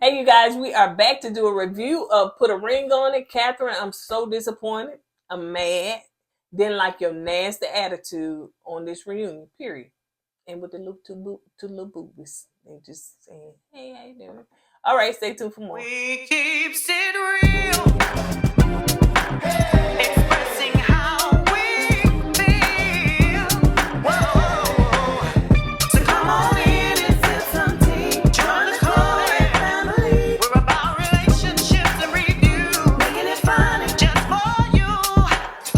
Hey, you guys, we are back to do a review of Put a Ring on It. Catherine, I'm so disappointed. I'm mad. Didn't like your nasty attitude on this reunion, period. And with the two little boobies. They just saying, hey, how you doing? All right, stay tuned for more. We keep it real, expressing how we feel. Whoa. So come on in and sip some tea. Join the Coed family. We're about relationships and review, making it fun just for you.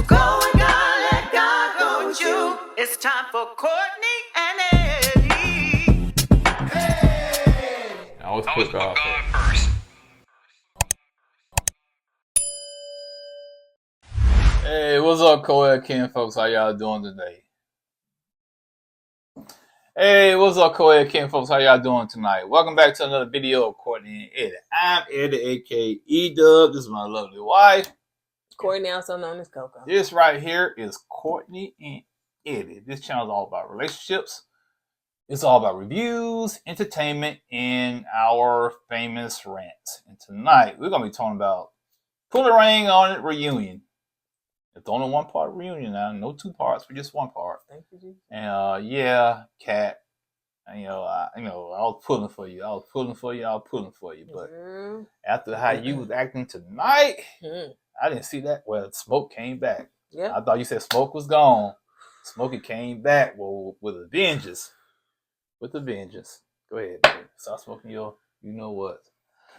Go with God, let God go with you. It's time for Courtney and Eddie. I always put God first. Hey, what's up, co-ed Ken folks? How y'all doing today? Hey, what's up, co-ed Ken folks? How y'all doing tonight? Welcome back to another video of Courtney and Eddie. I'm Eddie, aka E-Dub. This is my lovely wife. Courtney, also known as Coco. This right here is Courtney and Eddie. This channel is all about relationships. It's all about reviews, entertainment, and our famous rants. And tonight, we're going to be talking about PutARingOnIt reunion. It's only one part reunion now, no two parts, but just one part. Thank you, Jesus. And yeah, Kat, I was pulling for you. But after how you was acting tonight, I didn't see that. Well, smoke came back. Yeah. I thought you said smoke was gone. Smokey came back with a vengeance. With a vengeance. Go ahead, baby. Stop smoking your, you know what.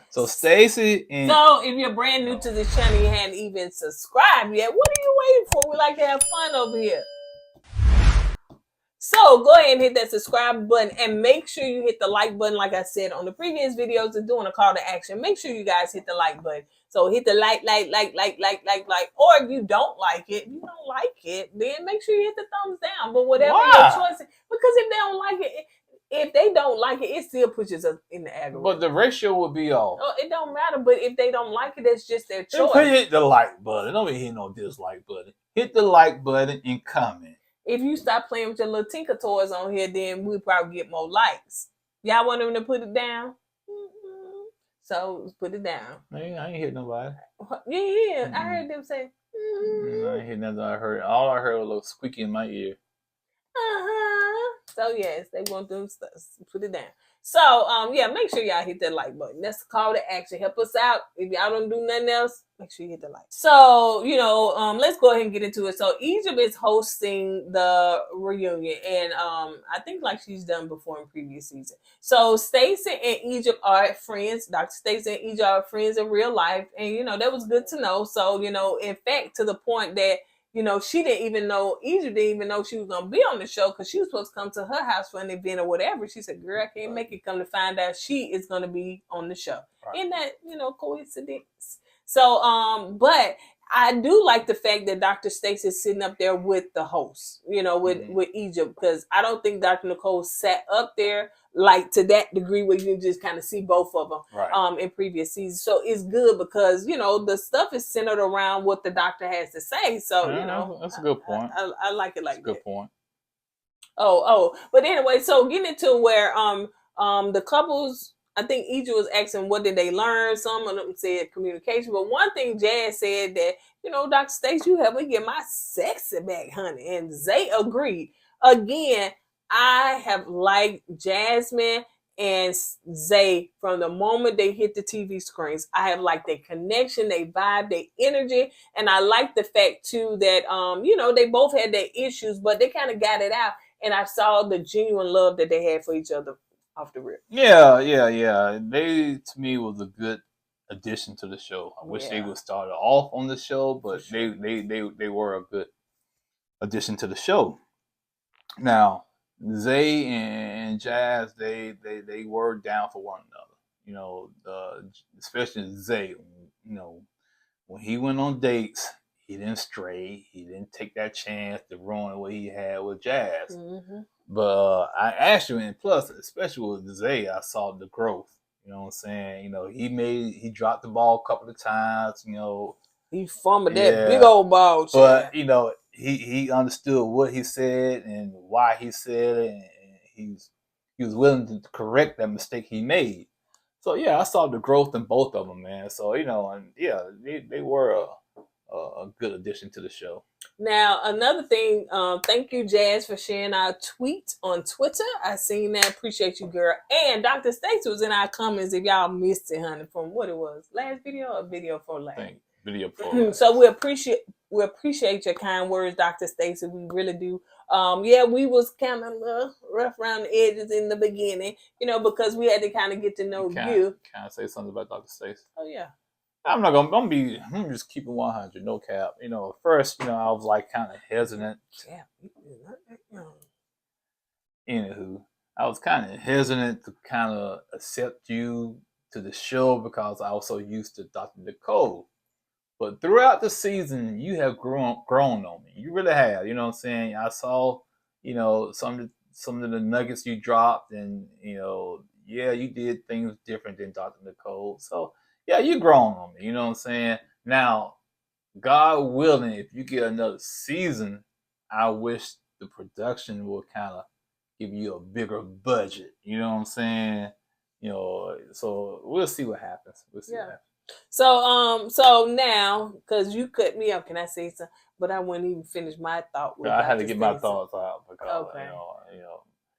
So Stacii and So if you're brand new to this channel, you hadn't even subscribed yet, what are you waiting for? We like to have fun over here. So go ahead and hit that subscribe button and make sure you hit the like button. Like I said on the previous videos and doing a call to action, make sure you guys hit the like button. So hit the like. Or if you don't like it, then make sure you hit the thumbs down. But whatever your choice is, because if they don't like it, it still pushes us in the algorithm. But the ratio would be off. Oh, it don't matter. But if they don't like it, that's just their choice. Hit the like button. Don't be hitting no dislike button. Hit the like button and comment. If you stop playing with your little Tinker toys on here, then we'll probably get more likes. Y'all want them to put it down? Mm-hmm. So put it down. I ain't hit nobody. Yeah, I heard them say. Mm-hmm. I ain't hit nothing. All I heard was a little squeaky in my ear. So yes, they want them to put it down. So yeah, make sure y'all hit that like button. That's the call to action. Help us out. If y'all don't do nothing else, make sure you hit the like. So let's go ahead and get into it. So Egypt is hosting the reunion, and I think like she's done before in previous season. So Stacii and Egypt are friends. Dr. Stacii and Egypt are friends in real life, and that was good to know. So in fact, to the point that she didn't even know, Egypt didn't even know she was going to be on the show because she was supposed to come to her house for an event or whatever. She said, girl, I can't make it. Come to find out she is going to be on the show. Right. Isn't that, coincidence? So, but I do like the fact that Dr. Stacii is sitting up there with the host, with Egypt, because I don't think Dr. Nicole sat up there like to that degree where you can just kind of see both of them in previous seasons. So it's good because, the stuff is centered around what the doctor has to say. So, that's a good point. I like it like that. Good point. But anyway, so getting into where the couples, I think Egypt was asking what did they learn. Some of them said communication, but one thing Jazz said that, Dr. Stacii, you helped me get my sexy back, honey. And Zay agreed. Again, I have liked Jasmine and Zay from the moment they hit the TV screens. I have liked their connection, their vibe, their energy. And I like the fact too that, they both had their issues, but they kind of got it out. And I saw the genuine love that they had for each other off the rip. Yeah. They, to me, was a good addition to the show. I wish they would start off on the show, but sure. they were a good addition to the show. Now, Zay and Jazz, they were down for one another. Especially Zay, when he went on dates, he didn't stray. He didn't take that chance to ruin what he had with Jazz. Mm-hmm. But I actually, and plus, especially with Zay, I saw the growth. You know what I'm saying? He dropped the ball a couple of times. He fumbled that big old ball. But he understood what he said and why he said it, and he was willing to correct that mistake he made. So yeah, I saw the growth in both of them, man. So and yeah, they were a good addition to the show. Now, another thing, thank you, Jazz, for sharing our tweet on Twitter. I seen that. Appreciate you, girl. And Dr. Stacey was in our comments if y'all missed it, honey, from what it was. Last video or video for last? Video for last. So we appreciate your kind words, Dr. Stacey. We really do. Yeah, we was kind of rough around the edges in the beginning, because we had to kind of get to know you. Can I say something about Dr. Stacey? Oh, yeah. I'm just keeping 100, no cap. First, I was like kind of hesitant. Anywho, I was kind of hesitant to kind of accept you to the show because I was so used to Dr. Nicole. But throughout the season, you have grown on me. You really have. You know what I'm saying? I saw, some of the nuggets you dropped, and yeah, you did things different than Dr. Nicole. So yeah, you grown on me. You know what I'm saying? Now, God willing, if you get another season, I wish the production will kind of give you a bigger budget. You know what I'm saying? So we'll see what happens. We'll see what happens. So now, because you cut me off, can I say something? But I wouldn't even finish my thought. I had to get my thoughts out because okay.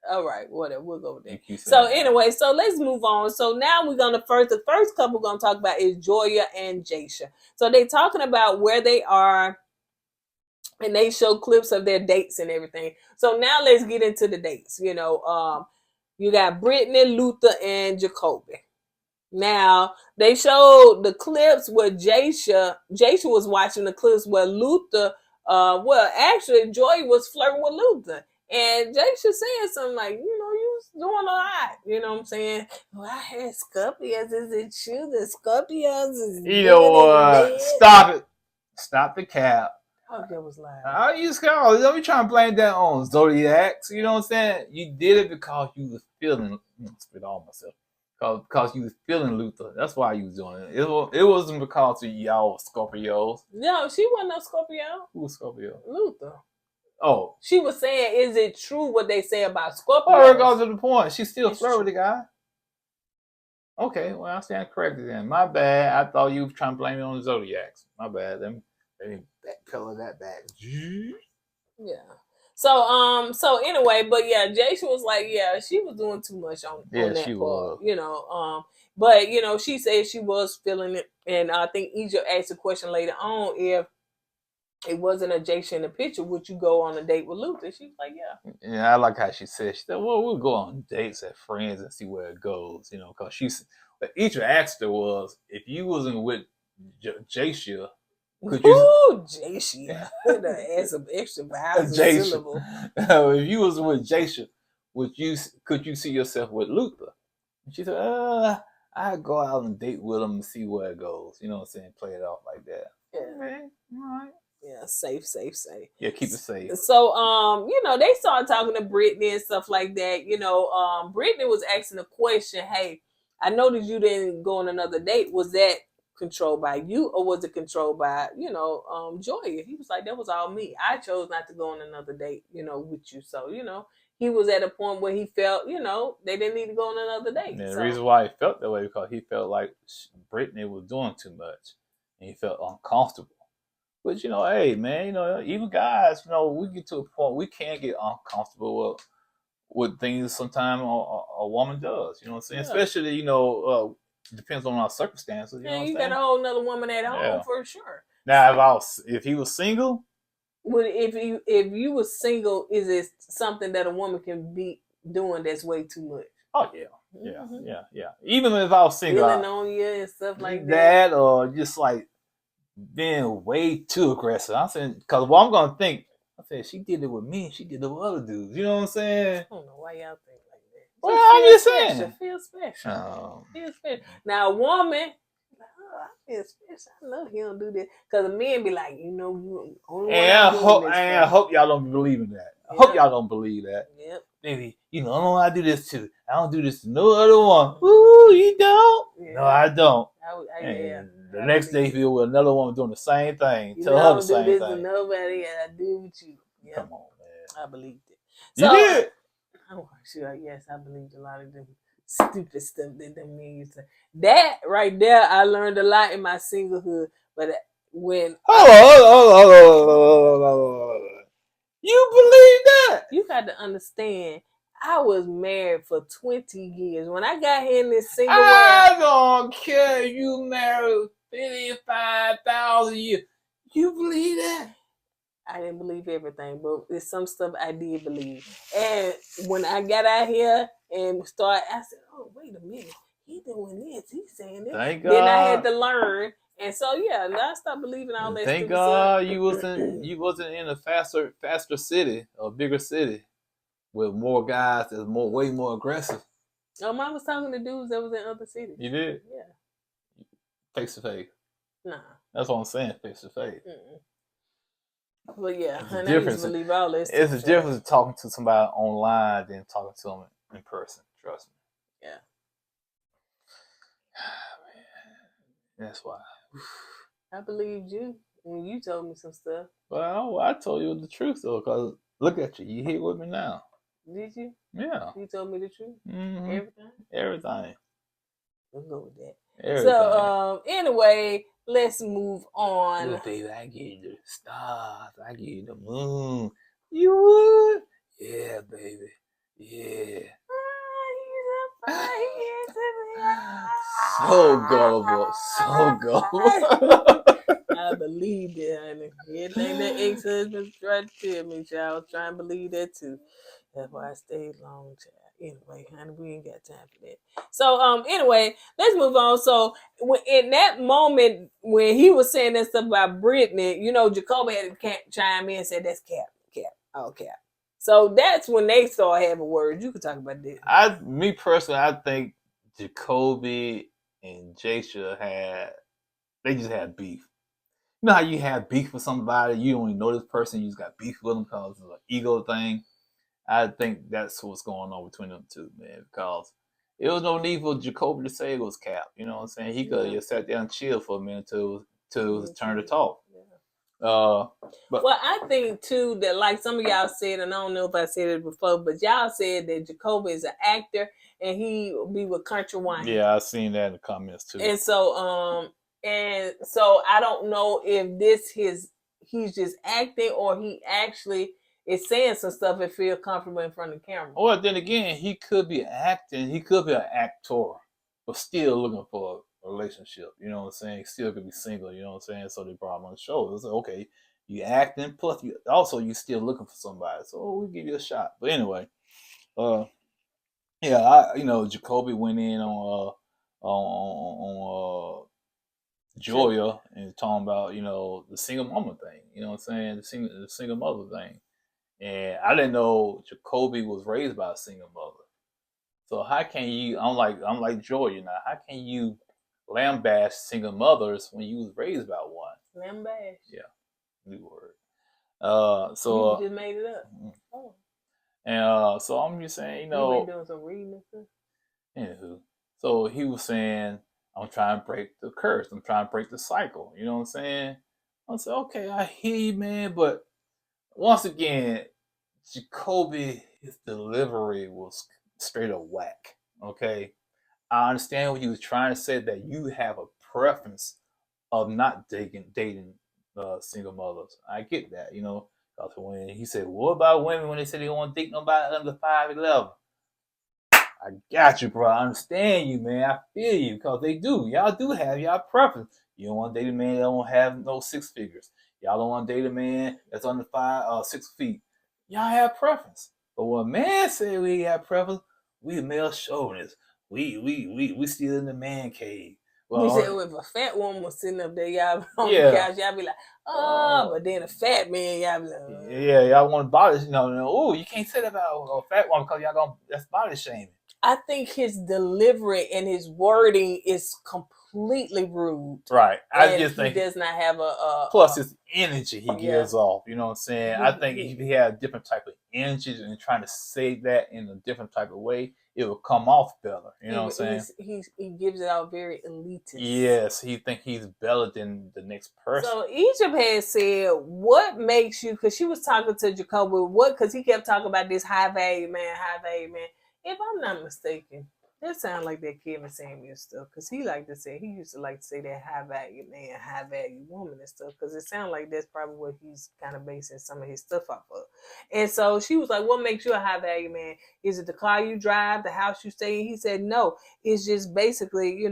All right, whatever. We'll go with that. So anyway, so let's move on. So now the first couple we're gonna talk about is Joya and Jasha. So they talking about where they are, and they show clips of their dates and everything. So now let's get into the dates. You got Brittany, Luther, and Jacoby. Now they showed the clips where Jasha was watching the clips where Luther, actually Joy was flirting with Luther. And Jasha said something like, you was doing a lot. You know what I'm saying? Well, I had Scorpios. Is it true that Scorpios is stop it. Stop the cap. Oh, that was loud. Don't be trying to blame that on Zodiacs. You know what I'm saying? You did it because you was feeling, spit all myself. Because you was feeling Luther. That's why you was doing it. It wasn't because of y'all Scorpios. No, she wasn't no Scorpio. Who was Scorpio? Luther. Oh. She was saying, is it true what they say about Scorpios? Oh, regardless of the point. She still flirt with the guy. Okay, well, I stand corrected then. My bad. I thought you were trying to blame it on the Zodiacs. My bad. Let me backpedal that back. Yeah. So anyway, but yeah, Jasha was like, yeah, she was doing too much on that she part, was. But she said she was feeling it, and I think Egypt asked a question later on if it wasn't a Jasha in the picture, would you go on a date with Luther? She was like, yeah. Yeah, I like how she said, well, we'll go on dates as friends and see where it goes, because Egypt asked her was, if you wasn't with Jasha, could you? Ooh, Jasha. Add some extra vowels and syllable. If you was with Jasha, could you see yourself with Luther? And she said, I'd go out and date with him and see where it goes. You know what I'm saying? Play it off like that. Yeah. Okay. All right. Yeah, safe. Yeah, keep it safe. So, they started talking to Brittany and stuff like that. Brittany was asking a question, hey, I noticed you didn't go on another date. Was that controlled by you, or was it controlled by Joya? He was like, that was all me. I chose not to go on another date with you. So he was at a point where he felt they didn't need to go on another date. And the reason why he felt that way because he felt like Brittany was doing too much and he felt uncomfortable. But hey man, even guys, we get to a point we can't get uncomfortable with things sometimes a woman does. You know what I'm saying? Yeah. Especially depends on our circumstances. You got a whole nother woman at home for sure. Now, if he was single, if you was single, is it something that a woman can be doing that's way too much? Oh yeah. Even if I was single, feeling on you and stuff like that, or just like being way too aggressive. I'm saying because I'm gonna think. I said she did it with me. She did it with other dudes. You know what I'm saying? I don't know why y'all think like that. Well, I'm just saying. Feel special. Feel special. Now, a woman, I feel special. I know he don't do this because the men be like, you only. And I hope y'all don't believe in that. I hope y'all don't believe that. Yep. Baby, I know I do this too. I don't do this to no other one. Ooh, you don't? Yeah. No, I don't. The next day, feel with another woman doing the same thing. Tell her the same thing. I don't do this to nobody, and I do with you. Yep. Come on, man. I believed it. You did? Oh, sure. Yes, I believed a lot of them. stupid stuff that them men used to. That right there, I learned a lot in my singlehood. But when Hold on. You believe that? you got to understand, I was married for 20 years. When I got here in this single world, I don't care. You married 55,000 years. You believe that? I didn't believe everything, but there's some stuff I did believe. And when I got out here and started, I said, "Oh, wait a minute, he doing this, he's saying this." Thank Then I God. had to learn, and so yeah, I stopped believing all that. Thank stupid God stuff. you wasn't in a faster city or bigger city with more guys that's way more aggressive. Oh, Mom was talking to dudes that was in other cities. You did? Yeah. Face to face. Nah. That's what I'm saying. Face to face. But yeah, It's and a I used difference. to believe all this. It's a difference talking to somebody online than talking to them in person. Trust me. Yeah. Man, that's why. I believed you when you told me some stuff. Well, I told you the truth though, because look at you. You here with me now. Did you? Yeah. You told me the truth. Mm-hmm. Everything. Everything. We'll go with that. Everything. So, anyway, let's move on. Little baby, I give you the stars. I give you the moon. You would? Yeah, baby. Yeah. So gullible. So gullible. I believed it, honey. Everything that ex-husband tried to tell me, child, I was trying to believe that too. That's why I stayed long, child. Anyway, honey, we ain't got time for that. So, anyway, let's move on. So, in that moment when he was saying that stuff about Brittany, you know, Jacoby had to chime in and say, "That's cap, all cap." So that's when they started having words. You could talk about that. Me personally, I think Jacoby and Jasha they just had beef. You know how you have beef with somebody, you don't even know this person, you just got beef with them because it's an ego thing. I think that's what's going on between them two, man, because it was no need for Jacoby to say it was cap. You know what I'm saying? He could have just sat there and chill for a minute till it was turn to talk. But well, I think too that like some of y'all said, and I don't know if I said it before, but y'all said that Jacoby is an actor and he be with country wine. Yeah, I seen that in the comments too. And so I don't know if he's just acting or he actually is saying some stuff and feel comfortable in front of the camera. Or then again, he could be acting, he could be an actor, but still looking for a relationship. You know what I'm saying? He still could be single, you know what I'm saying? So they brought him on the show. It was like, okay, you acting, plus you still looking for somebody. So we'll give you a shot. But anyway, Jacoby went in on Joya and talking about, the single mama thing. You know what I'm saying? The single mother thing. And I didn't know Jacoby was raised by a single mother. So how can you? I'm like Joya now. How can you lambaste single mothers when you was raised by one? Lambaste. Yeah, new word. So you just made it up. Oh. And so I'm just saying, you been doing some reading and stuff. Anywho, so he was saying, I'm trying to break the curse. I'm trying to break the cycle. You know what I'm saying? I said, okay, I hear you, man, but once again, Jacoby, his delivery was straight up whack. Okay, I understand what he was trying to say, that you have a preference of not dating single mothers. I get that, because when he said, "What about women when they say they don't want to date nobody under 5'11"? I got you, bro. I understand you, man. I feel you, because they do. Y'all do have y'all preference. You don't want to date a man that don't have no 6 figures. Y'all don't want to date a man that's under 6 feet. Y'all have preference. But when a man say we have preference, we male chauvinists. We still in the man cave. Well, you said if a fat woman was sitting up there, y'all on the couch, y'all be like, but then a fat man, y'all be like, yeah, y'all want to body, oh, you can't say that about a fat woman because that's body shaming. I think his delivery and his wording is completely rude. Right. I just think he does not have plus his energy he gives off. You know what I'm saying? I think if he had a different type of energy and trying to say that in a different type of way, it would come off better. You know what I'm saying? He gives it out very elitist. Yes, he think he's better than the next person. So Egypt had said, what makes you, because she was talking to Jacoby, because he kept talking about this high value man. If I'm not mistaken, That sounds like that Kevin Samuel stuff, because he used to like to say that high value man, high value woman and stuff, because it sounds like that's probably what he's kind of basing some of his stuff off of. And so she was like, what makes you a high value man? Is it the car you drive, the house you stay in? He said, no, it's just basically,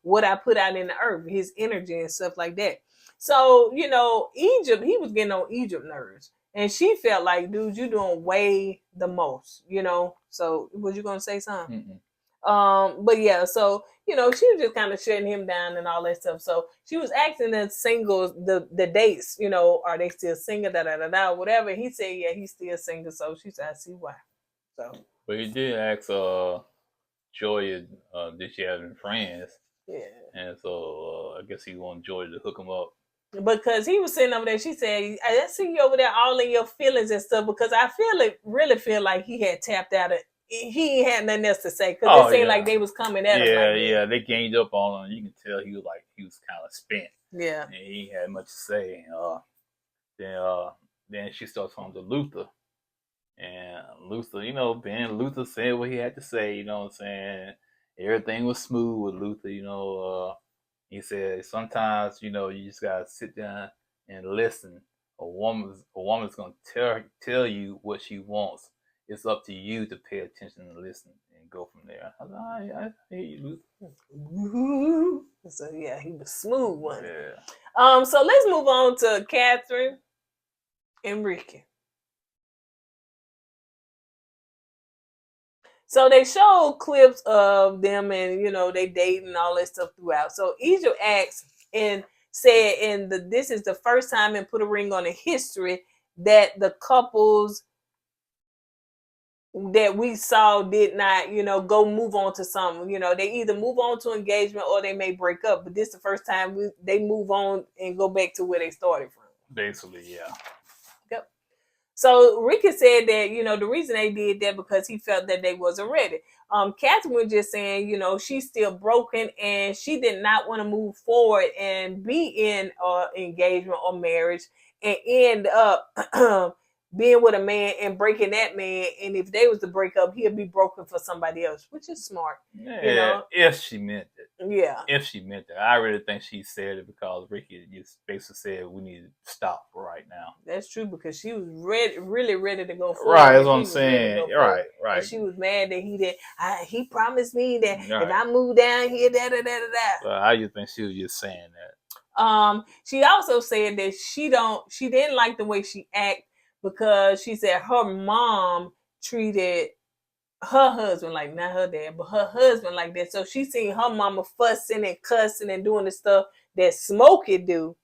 what I put out in the earth, his energy and stuff like that. So, Egypt, he was getting on Egypt nerves. And she felt like, dude, you're doing way the most, So was you gonna say something? But yeah, so she was just kind of shutting him down and all that stuff. So she was asking the singles, the dates, are they still single, whatever. He said, yeah, he's still single. So she said, I see why. So but he did ask Joy, did she have any friends? Yeah. And so I guess he wanted Joy to hook him up. Because he was sitting over there, she said, I see you over there all in your feelings and stuff, because I really feel like he had tapped out. He ain't had nothing else to say, because it seemed like they was coming at him. Yeah, they ganged up on him. You can tell he was kind of spent. Yeah. And he had much to say. Then she started talking to Luther. And Luther, Ben Luther said what he had to say, you know what I'm saying? Everything was smooth with Luther, he said sometimes, you just gotta sit down and listen. A woman's gonna tell you what she wants. It's up to you to pay attention and listen and go from there. I was like, I hear you, Luther. So yeah, he was smooth one. Yeah. So let's move on to Catherine and Ricky. So they showed clips of them and, they dating and all that stuff throughout. So Egypt asked and said, this is the first time in Put a Ring on It history that the couples that we saw did not, go move on to something. They either move on to engagement or they may break up. But this is the first time they move on and go back to where they started from. Basically, yeah. Yep. So Ricky said that, the reason they did that because he felt that they wasn't ready. Catherine was just saying, she's still broken and she did not want to move forward and be in engagement or marriage and end up being with a man and breaking that man. And if they was to break up, he'll be broken for somebody else, which is smart. Yeah, if she meant it. Yeah. If she meant it. I really think she said it because Ricky just basically said we need to stop right now. That's true, because she was really ready to go forward. Right, that's what I'm saying. Right. And she was mad that he promised me that if I move down here, Well, how you think she was just saying that? She also said that she didn't like the way she acted, because she said her mom treated her husband, like not her dad, but her husband like that. So she seen her mama fussing and cussing and doing the stuff that Smokey do.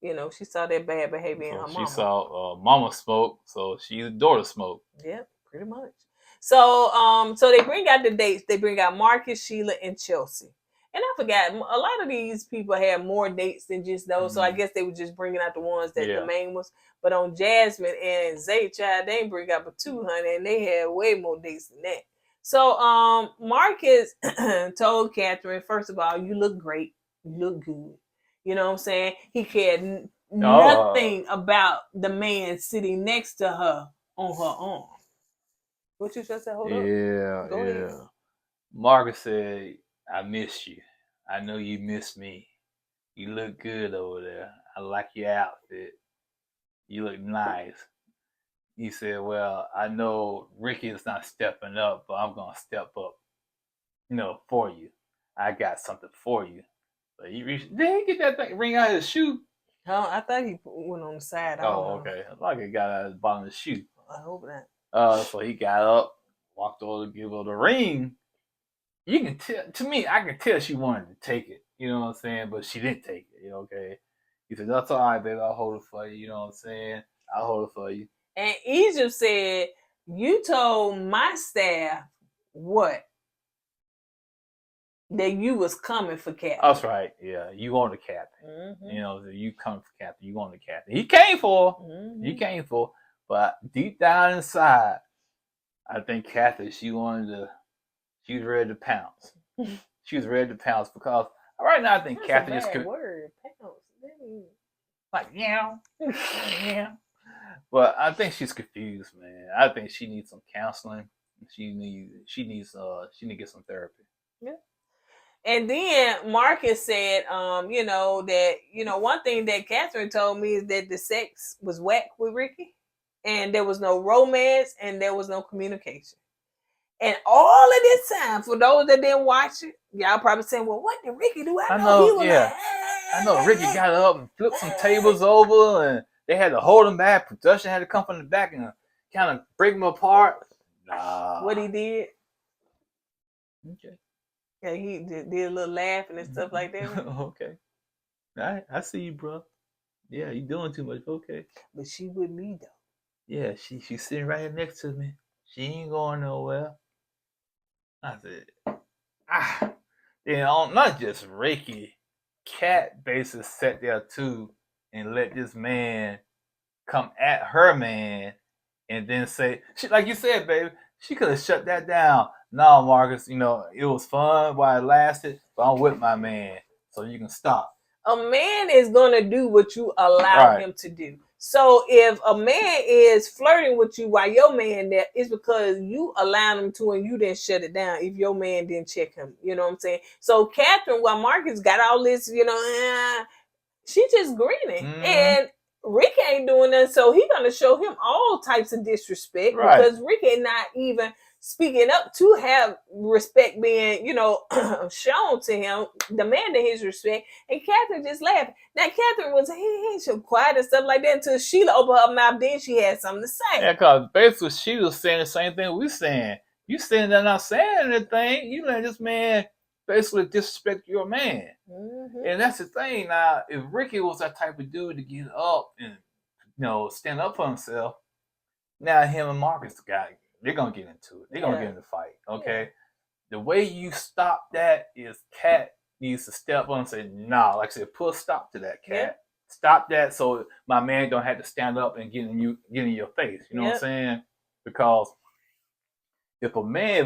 She saw that bad behavior in her mama. She saw mama smoke, so she's daughter smoke. Yep, pretty much. So so they bring out the dates. They bring out Marcus, Sheila, and Chelsea. And I forgot, a lot of these people had more dates than just those. So I guess they were just bringing out the ones that the main was. But on Jasmine and Zay, child, they didn't bring out but 200, and they had way more dates than that. So Marcus told Catherine, first of all, you look great. You look good. You know what I'm saying? He cared nothing about the man sitting next to her on her arm. What you just said? Hold up. Yeah, Go ahead. Marcus said, I miss you. I know you miss me. You look good over there. I like your outfit. You look nice. He said, well, I know Ricky is not stepping up, but I'm going to step up, for you. I got something for you. But he reached, did he get that ring out of his shoe? I thought he went on the side. Okay. I thought he got out of the bottom of his shoe. I hope not. So he got up, walked over to give her the ring. You can tell, to me, I can tell she wanted to take it, you know what I'm saying? But she didn't take it, okay? He said, that's all right, baby, I'll hold it for you, you know what I'm saying? I'll hold it for you. And Egypt said, you told my staff what? That you was coming for Captain. That's right, yeah. You want the Captain. Mm-hmm. You come for Captain, you want the Captain. He came for her. Mm-hmm. He came for her. But deep down inside, I think Catherine, she was ready to pounce. She was ready to pounce because right now I think That's Catherine is... That's a bad word, pounce. Like, yeah. Yeah. But I think she's confused, man. I think she needs some counseling. She needs to get some therapy. Yeah. And then Marcus said, that, one thing that Catherine told me is that the sex was whack with Ricky, and there was no romance and there was no communication. And all of this time, for those that didn't watch it, y'all probably saying, well, what did Ricky do? I know he was like, I know Ricky got up and flipped some tables over, and they had to hold him back. Production had to come from the back and kind of break him apart. Nah. What he did? Okay. Yeah, he did a little laughing and stuff like that. Okay. I see you, bro. Yeah, you doing too much. Okay. But she with me, though. Yeah, she's sitting right here next to me. She ain't going nowhere. I said, not just Ricky. Kat basically sat there too and let this man come at her man and then say, like you said, baby, she could have shut that down. No, Marcus, it was fun while it lasted, but I'm with my man, so you can stop. A man is going to do what you allow him to do. So if a man is flirting with you while your man there, it's because you allowed him to and you didn't shut it down if your man didn't check him. You know what I'm saying? So Catherine, while Marcus got all this, she just grinning. And Rick ain't doing that, so he gonna show him all types of disrespect because Rick ain't not even speaking up to have respect being, shown to him, demanding his respect. And Catherine just laughed. Now Catherine was so quiet and stuff like that until Sheila opened her mouth. Then she had something to say. Yeah, because basically she was saying the same thing we saying. You sitting there not saying anything. You let this man basically disrespect your man. And that's the thing. Now, if Ricky was that type of dude to get up and stand up for himself, now him and Marcus they're gonna get into it. They're gonna get in the fight. Okay. The way you stop that is Kat needs to step on and say, nah, like I said, put a stop to that, Kat. Stop that so my man don't have to stand up and get in your face. You know what I'm saying? Because if a man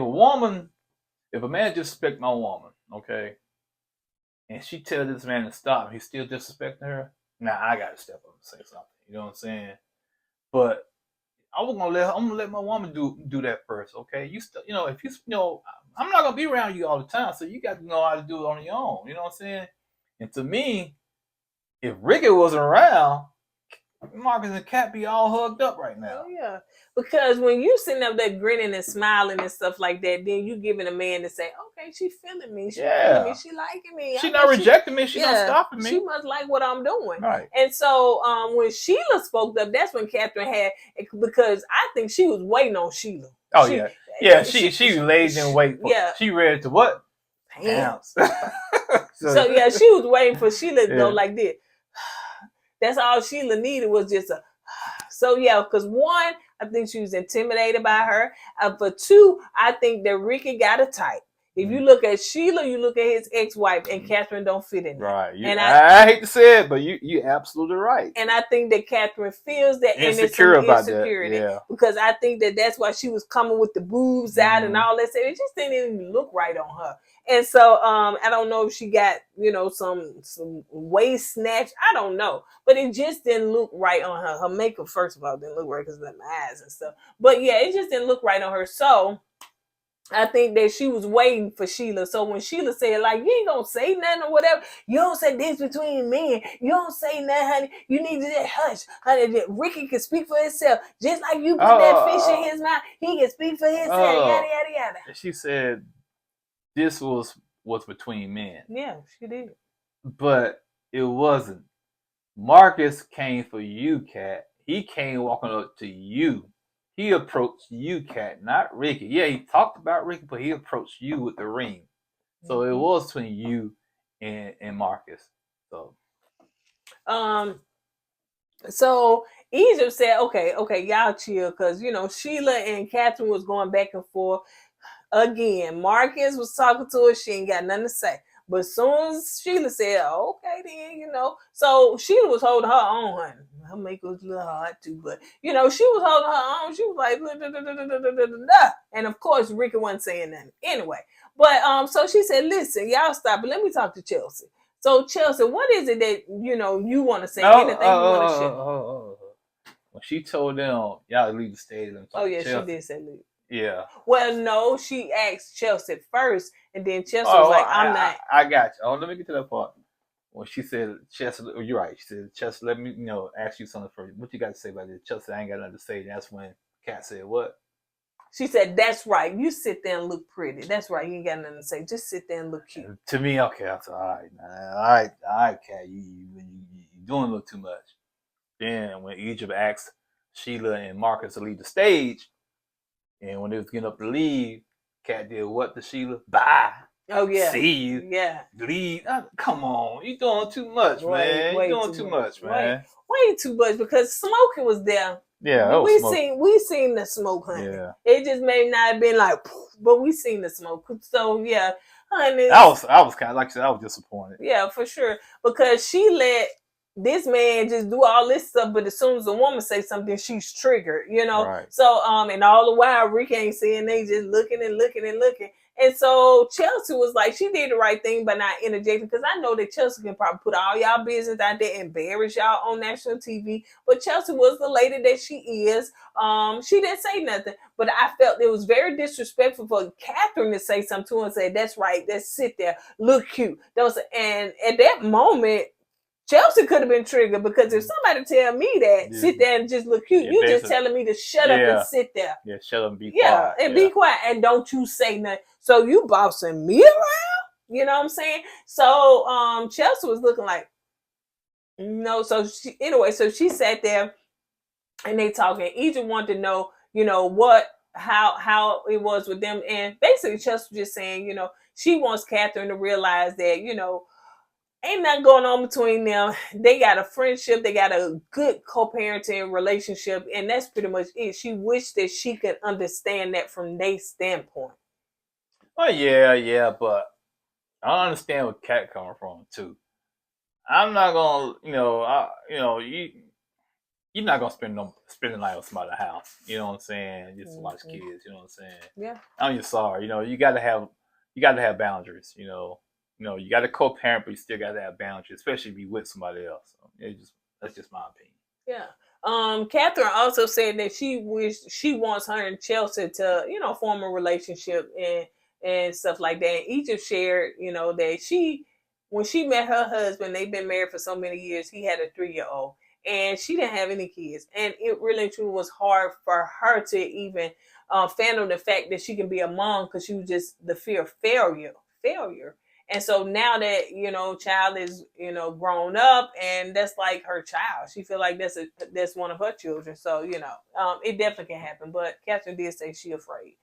disrespect my woman, okay, and she tell this man to stop, and he's still disrespecting her, now I gotta step up and say something. You know what I'm saying? But I'm gonna let my woman do that first, okay? If I'm not gonna be around you all the time, so you got to know how to do it on your own. You know what I'm saying? And to me, if Ricky wasn't around, Marcus and Kat be all hugged up right now. Oh, yeah. Because when you sitting up there grinning and smiling and stuff like that, then you giving a man to say, okay, she feeling me. She feeling me. She liking me. She not rejecting me. She not stopping me. She must like what I'm doing. Right. And so when Sheila spoke up, that's when Catherine had, because I think she was waiting on Sheila. Oh, she laid in wait. She ready to what? Pants. So she was waiting for Sheila to go like this. That's all Sheila needed was just a. So because one, I think she was intimidated by her. For two, I think that Ricky got a type. If you look at Sheila, you look at his ex-wife, and Catherine don't fit in. Right. I hate to say it, but you absolutely right. And I think that Catherine feels that insecure about insecurity. That. Because I think that that's why she was coming with the boobs out and all that stuff. It just didn't even look right on her. And so I don't know if she got, some waist snatch. I don't know. But it just didn't look right on her. Her makeup, first of all, didn't look right because of my eyes and stuff. But it just didn't look right on her. So I think that she was waiting for Sheila. So when Sheila said, like, you ain't gonna say nothing or whatever, you don't say this between men. You don't say nothing, honey. You need to just hush. Honey, Ricky can speak for himself. Just like you put that fish in his mouth, he can speak for himself. Yada, yada, yada. She said this was between men. Yeah, she did. But it wasn't. Marcus came for you, Kat. He came walking up to you. He approached you, Kat, not Ricky. Yeah, he talked about Ricky, but he approached you with the ring. So it was between you and Marcus. So Egypt said, okay, y'all chill, because Sheila and Catherine was going back and forth. Again, Marcus was talking to her. She ain't got nothing to say. But as soon as Sheila said, okay, then, So Sheila was holding her own, honey. Her makeup was a little hard, too. But, she was holding her own. She was like, da. And, of course, Ricky wasn't saying nothing. Anyway. But, so she said, listen, y'all stop it. Let me talk to Chelsea. So, Chelsea, what is it that, you want to say? Anything you want to share? When she told them, y'all leave the stage. She did say leave. Yeah. Well, no, she asked Chelsea first, and then Chelsea was like, "I'm not." I got you. Oh, let me get to that part. When she said, Chelsea, you're right. She said, Chelsea, let me, ask you something first. What you got to say about this? Chelsea, I ain't got nothing to say. That's when Kat said, what? She said, "That's right. You sit there and look pretty. That's right. You ain't got nothing to say. Just sit there and look cute." And to me, okay, I said, all right, man. All right, Kat, you doing a little too much. Then when Egypt asked Sheila and Marcus to leave the stage, and when they was getting up to leave, Kat did what to Sheila? Bye. Oh yeah. See you. Yeah. Leave. Come on, you doing too much, man. You doing too much, man. Way too much, because Smokey was there. Yeah, we seen the smoke, honey. Yeah. It just may not have been like, but we seen the smoke. So yeah, honey. I was kind of, like I said, I was disappointed. Yeah, for sure, because she let this man just do all this stuff, but as soon as a woman say something, she's triggered, Right. So and all the while Rick ain't saying, they just looking and looking and looking. And so Chelsea was like, she did the right thing by not interjecting, because I know that Chelsea can probably put all y'all business out there, embarrass y'all on national TV. But Chelsea was the lady that she is. She didn't say nothing, but I felt it was very disrespectful for Catherine to say something to her and say, "That's right, let's sit there, look cute." And at that moment, Chelsea could have been triggered, because if somebody tell me that, sit there and just look cute, you just telling me to shut up and sit there. Yeah, shut up and be quiet. And be quiet, and don't you say nothing. So you bossing me around? You know what I'm saying? So Chelsea was looking like, so she sat there and they talking. Egypt wanted to know, how it was with them. And basically Chelsea was just saying, she wants Catherine to realize that, ain't nothing going on between them. They got a friendship. They got a good co-parenting relationship. And that's pretty much it. She wished that she could understand that from their standpoint. Oh, yeah. But I understand where Kat coming from, too. I'm not going to, you're not going to spend the night with somebody's house. You know what I'm saying? Just to watch kids. You know what I'm saying? Yeah. I'm just sorry. You got to have boundaries, you got to co-parent, but you still got to have boundaries, especially if you with somebody else. That's just my opinion. Yeah. Catherine also said that she wants her and Chelsea to, form a relationship and stuff like that. And Egypt shared, that when she met her husband, they've been married for so many years, he had a 3-year-old, and she didn't have any kids. And it really truly was hard for her to even fathom the fact that she can be a mom, because she was just the fear of failure. And so now that, child is, grown up, and that's like her child. She feel like that's one of her children. So, it definitely can happen. But Catherine did say she afraid.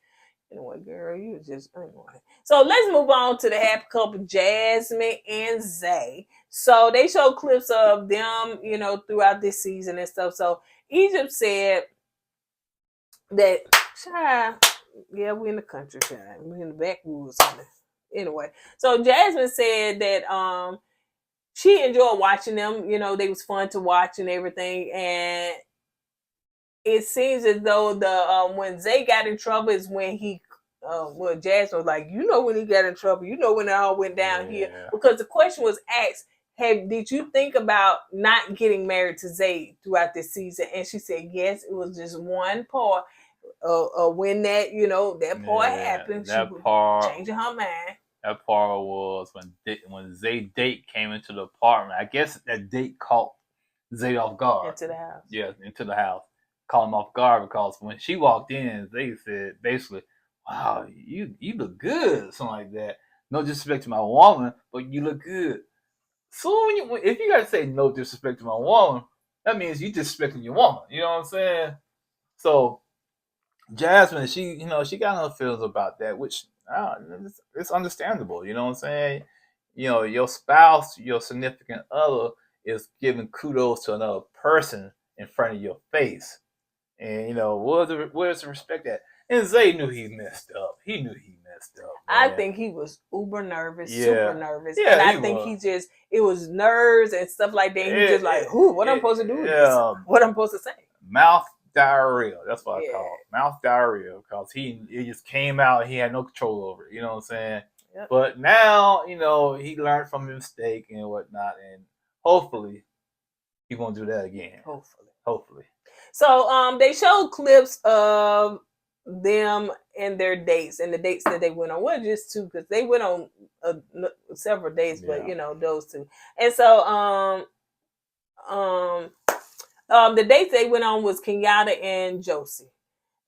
Anyway, girl, you just, anyway. So let's move on to the happy couple, Jasmine and Zay. So they show clips of them, throughout this season and stuff. So Egypt said that, child, yeah, we're in the country, child. We're in the backwoods, honey. Anyway, so Jasmine said that she enjoyed watching them. They was fun to watch and everything. And it seems as though the when Zay got in trouble is when Jasmine was like, when he got in trouble, when it all went down here. Because the question was asked, did you think about not getting married to Zay throughout this season? And she said, yes, it was just one part. When that, that part happened, that she part changing her mind. That part was when Zay date came into the apartment. I guess that date caught Zay off guard. Into the house. Yeah, into the house. Caught him off guard because when she walked in, Zay said basically, "Wow, you look good," something like that. No disrespect to my woman, but you look good. So if you gotta say no disrespect to my woman, that means you disrespecting your woman. You know what I'm saying? So Jasmine, she got no feelings about that, which it's understandable. You know what I'm saying? Your spouse, your significant other, is giving kudos to another person in front of your face, and where's the respect at? And Zay knew he messed up. He knew he messed up. Man. I think he was uber nervous, super nervous. Yeah, and I think it was nerves and stuff like that. He just like, what I'm supposed to do with this? What I'm supposed to say? Mouth diarrhea. That's what I call it. Mouth diarrhea, because it just came out. He had no control over it. You know what I'm saying? Yep. But now, he learned from his mistake and whatnot, and hopefully he won't do that again. Hopefully. So they showed clips of them and their dates and the dates that they went on. Well, just two, because they went on several dates, but those two. And so the dates they went on was Kenyatta and Josie.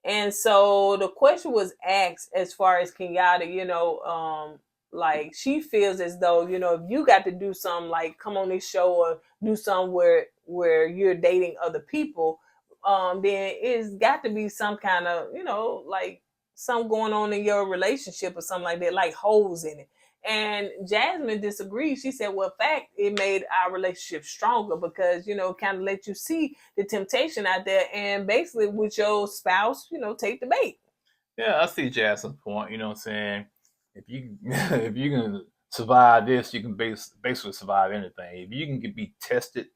And so the question was asked as far as Kenyatta, like she feels as though, if you got to do something like come on this show or do something where you're dating other people, then it's got to be some kind of, like something going on in your relationship or something like that, like holes in it. And Jasmine disagreed. She said, well, in fact, it made our relationship stronger because, kind of let you see the temptation out there and basically with your spouse, take the bait. Yeah, I see Jasmine's point. You know what I'm saying? If you if you can survive this, you can basically survive anything. If you can be tested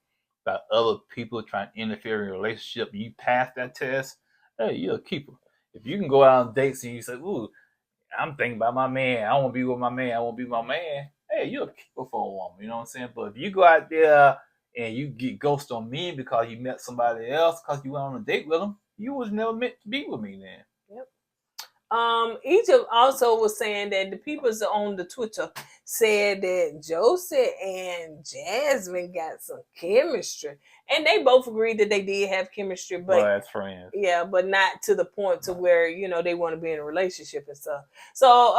by other people trying to interfere in your relationship, you pass that test, hey, you're a keeper. If you can go out on dates and you say, ooh, I'm thinking about my man. I want to be with my man. I want to be my man. Hey, you're a keeper for a woman. You know what I'm saying? But if you go out there and you get ghosted on me because you met somebody else because you went on a date with them, you was never meant to be with me then. Yep. Egypt also was saying that the people on the Twitter said that Josie and Jasmine got some chemistry, and they both agreed that they did have chemistry, but as friends, yeah, but not to the point to where they want to be in a relationship and stuff. So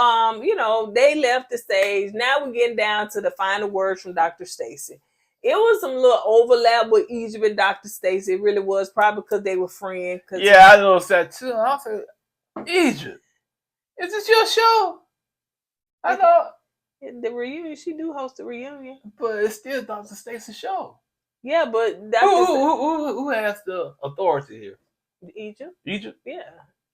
they left the stage. Now we're getting down to the final words from Dr. Stacii. It was some little overlap with Egypt and Dr. Stacii. It really was, probably because they were friends. Yeah, I noticed that too. I said, Egypt, is this your show? I thought the reunion. She do host a reunion, but it's still Dr. Stacie's show. Yeah, but who has the authority here? Egypt.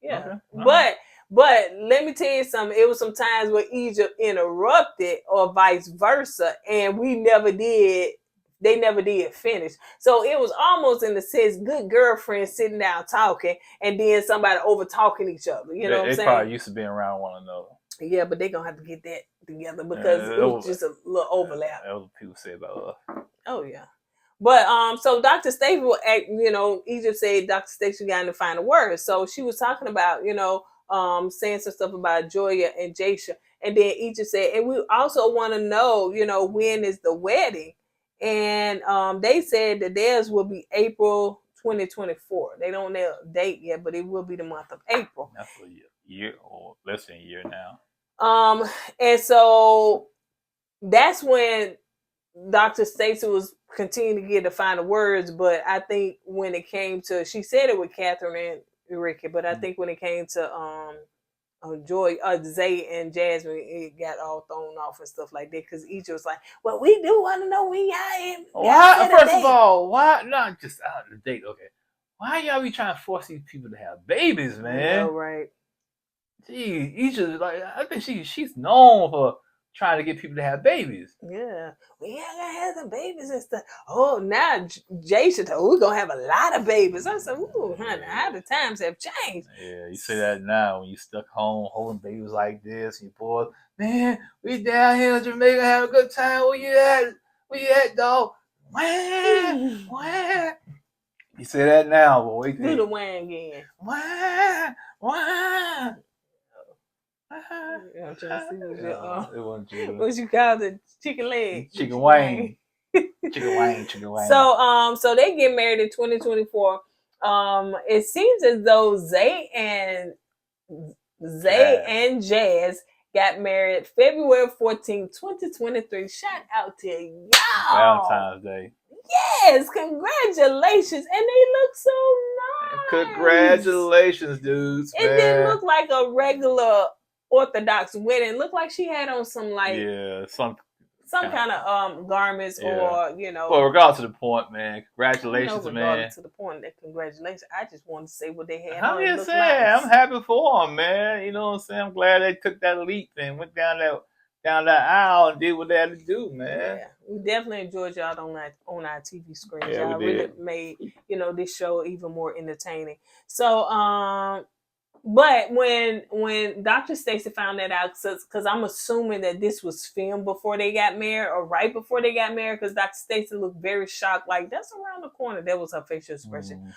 Yeah. Okay. But let me tell you something. It was some times where Egypt interrupted, or vice versa, and we never did. They never did finish. So it was almost in the sense good girlfriends sitting down talking and then somebody over talking each other. You know what I'm saying? They probably used to be around one another. Yeah, but they're going to have to get that together because it was just a little overlap. That's what people say about us. Oh, yeah. But so Dr. Stacii, Egypt said Dr. Stacii got in the final word. So she was talking about, saying some stuff about Joya and Jasha. And then Egypt said, and we also want to know, when is the wedding? And they said that theirs will be April 2024. They don't know a date yet, but it will be the month of April. That's a year or less than a year now. And so that's when Dr. Stacii was continuing to get the final words, but I think when it came to, she said it with Catherine and Ricky, but I think when it came to Zay and Jasmine, it got all thrown off and stuff like that because each was like, well, we do want to know when y'all why, first of all, why not just out of the date? Okay, why y'all be trying to force these people to have babies, man? Oh, right. Gee, Egypt, like, I think she's known for trying to get people to have babies. Yeah, we ain't gonna have some babies and stuff. Oh, now Jason, we're gonna have a lot of babies. I said, ooh, honey, how the times have changed. Yeah, you say that now when you stuck home holding babies like this, you boys, man, we down here in Jamaica having a good time. Where you at? Where you at, dog? Wham, wham. You say that now, but wait. Do the wham again. Wham, wham. I'm trying to see what you call the chicken leg. Chicken wing. Chicken wing. So they get married in 2024. It seems as though Zay and Jazz got married February 14, 2023. Shout out to y'all. Valentine's Day. Yes, congratulations. And they look so nice. Congratulations, dudes. It didn't look like a regular Orthodox wedding. It looked like she had on some some kind of garments or Well, regardless of the point, man. Congratulations, man. Regardless to the point that congratulations. I just wanted to say what they had. I'm just saying, nice. I'm happy for them, man. You know what I'm saying? I'm glad they took that leap and went down that aisle and did what they had to do, man. Yeah, we definitely enjoyed y'all on our TV screens. Yeah, y'all really made this show even more entertaining. So but when Dr. Stacii found that out, because I'm assuming that this was filmed before they got married or right before they got married, because Dr. Stacii looked very shocked, like that's around the corner. That was her facial expression.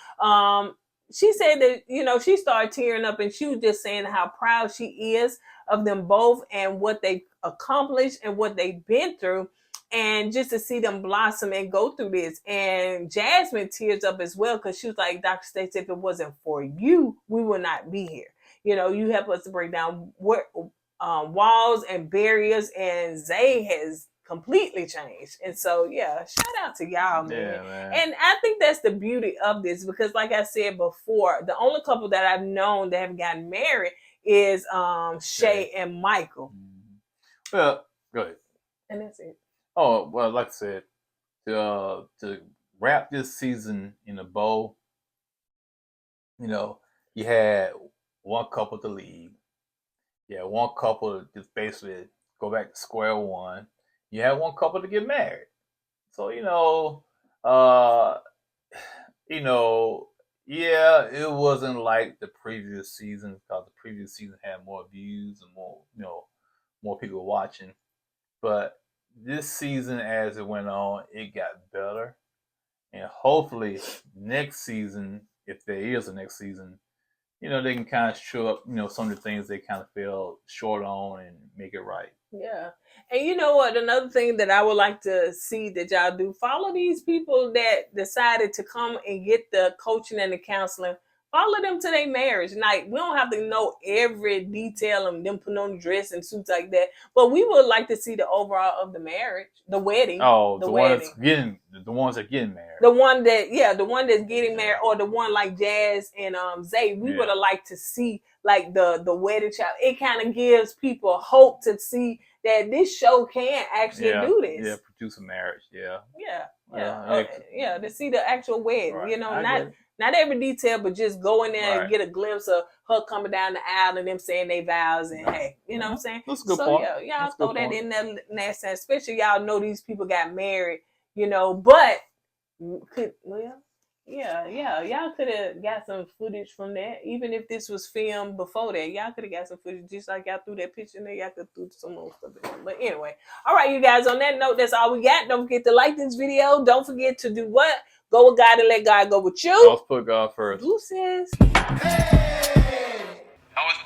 she said that, you know, she started tearing up and she was just saying how proud she is of them both and what they accomplished and what they've been through. And just to see them blossom and go through this. And Jasmine tears up as well because she was like, Dr. Stacey, if it wasn't for you, we would not be here. You know, you help us to break down walls and barriers, and Zay has completely changed. And so, yeah, shout out to y'all, man. Yeah, man. And I think that's the beauty of this because, like I said before, the only couple that I've known that have gotten married is Shay and Michael. Well, go ahead. And that's it. Oh, well, like I said, to wrap this season in a bow, you know, you had one couple to leave. Yeah, one couple to just basically go back to square one. You had one couple to get married. So, yeah, it wasn't like the previous season because the previous season had more views and more people watching. But this season, as it went on, it got better. And hopefully next season, if there is a next season, they can kind of show up, some of the things they kind of fell short on and make it right. Yeah. And you know what? Another thing that I would like to see that y'all do, follow these people that decided to come and get the coaching and the counseling. Follow them to their marriage night. We don't have to know every detail of them putting on dress and suits like that, but we would like to see the overall of the marriage, the wedding. Oh, the wedding. The ones that getting married. The one that's getting married, or the one like Jazz and Zay. We would have liked to see like the wedding child. It kind of gives people hope to see that this show can actually do this. Yeah, produce a marriage. Yeah. To see the actual wedding. Right. Not every detail, but just go in there and get a glimpse of her coming down the aisle and them saying their vows and hey, you know what I'm saying? That's a good point. Yeah, y'all throw that in there, that sense, especially y'all know these people got married, but y'all could have got some footage from that. Even if this was filmed before that, y'all could have got some footage, just like y'all threw that picture in there, y'all could threw some more stuff in there. But anyway, all right, you guys, on that note, that's all we got. Don't forget to like this video. Don't forget to do what? Go with God and let God go with you. Let's put God first. Deuces. I was